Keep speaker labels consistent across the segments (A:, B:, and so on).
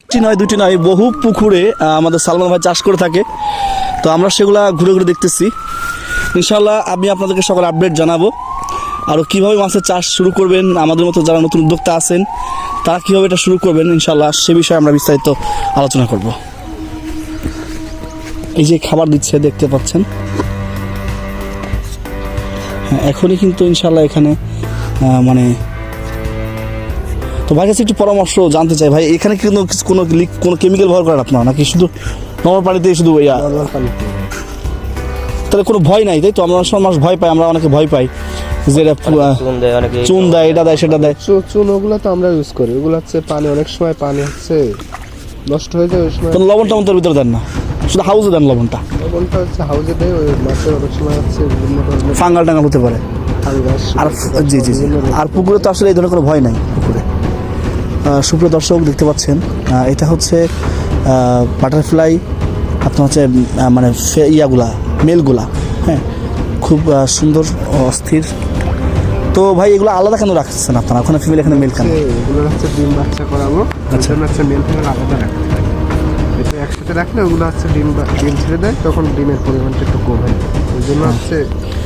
A: দুটি নয় বহু পুকুরে আমাদের সালমান ভাই চাষ করে থাকে। তো আমরা সেগুলা ঘুরে ঘুরে দেখতেছি। ইনশাল্লাহ আমি আপনাদেরকে সকল আপডেট জানাবো। আর কীভাবে মাছের চাষ শুরু করবেন, আমাদের মতো যারা নতুন উদ্যোক্তা আছেন তারা কীভাবে এটা শুরু করবেন, ইনশাল্লাহ সে বিষয়ে আমরা বিস্তারিত আলোচনা করব। এই যে খাবার দিচ্ছে দেখতে পাচ্ছেন, হ্যাঁ এখনই কিন্তু ইনশাল্লাহ এখানে মানে তো ভাই কাছে একটু পরামর্শ জানতে চাই ভাই, এখানে কিন্তু কোনো কেমিক্যাল ব্যবহার করেন আপনারা নাকি শুধু নর্মাল পানিতে শুধু তাহলে কোনো ভয় নাই, তাই তো? আমরা সব মাস ভয় পাই, আমরা অনেকে ভয় পাই যে এটা চুন দেয়, এটা দেয়, সেটা দেয়।
B: চুন ওগুলো তো আমরা ইউজ করি, ওগুলো হচ্ছে পানি অনেক সময় পানি হচ্ছে নষ্ট হয়ে যায় ওই সময়।
A: লবণটা আমাদের ভিতরে দেন না, শুধু হাউজে দেন লবণটা।
B: লবণটা হচ্ছে হাউজে দেয়, ওই মাছের অনেক সময় হচ্ছে বিভিন্ন ধরনের
A: ফাঙ্গাল টাঙ্গাল হতে পারে। আর জি জি জি, আর পুকুরে তো আসলে এই ধরনের কোনো ভয় নাই পুকুরে। সুপ্রিয় দর্শক দেখতে পাচ্ছেন, এটা হচ্ছে বাটারফ্লাই, আপনার হচ্ছে মানে ইয়াগুলা মেলগুলা, হ্যাঁ খুব সুন্দর অস্থির। তো ভাই এগুলো আলাদা কেন রাখছেন আপনারা, ওখানে ফিমেল এখানে মেল কেন?
B: এগুলো হচ্ছে ডিম বাচ্চা করাবো, আচ্ছা হচ্ছে মেল ফিমেল আলাদা রাখতে হয়। এটা একসাথে রাখলে ওগুলো হচ্ছে ডিম ছেড়ে দেয়, তখন ডিমের পরিমাণটা একটু কম হয়, ওই জন্য হচ্ছে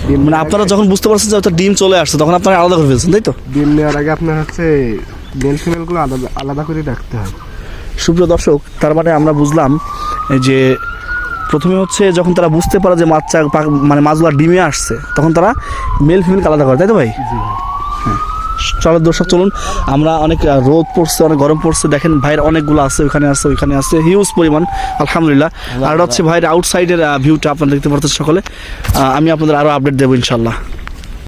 B: ডিম
A: মানে আপনারা যখন বুঝতে পারছেন যে ওটা ডিম চলে আসছে তখন আপনারা আলাদা করে ফেলছেন, তাই তো?
B: ডিম নেওয়ার আগে আপনার হচ্ছে মেল ফিমেলগুলো আলাদা আলাদা করে রাখতে হয়।
A: সুপ্রিয় দর্শক, তার মানে আমরা বুঝলাম যে প্রথমে হচ্ছে যখন তারা বুঝতে পারে যে মানে মাছগুলো ডিমে আসছে তখন তারা মেল ফিমেলকে আলাদা করে, তাই তো ভাই? হ্যাঁ চলো দর্শক চলুন, আমরা অনেক রোদ পড়ছে, অনেক গরম পড়ছে, দেখেন ভাইয়ের অনেকগুলো আছে, ওইখানে আছে ওইখানে আছে, হিউজ পরিমাণ আলহামদুলিল্লাহ। আর হচ্ছে ভাইয়ের আউটসাইডের ভিউটা আপনারা দেখতে পাচ্ছেন সকলে। আমি আপনাদের আরও আপডেট দেবো ইনশাল্লাহ।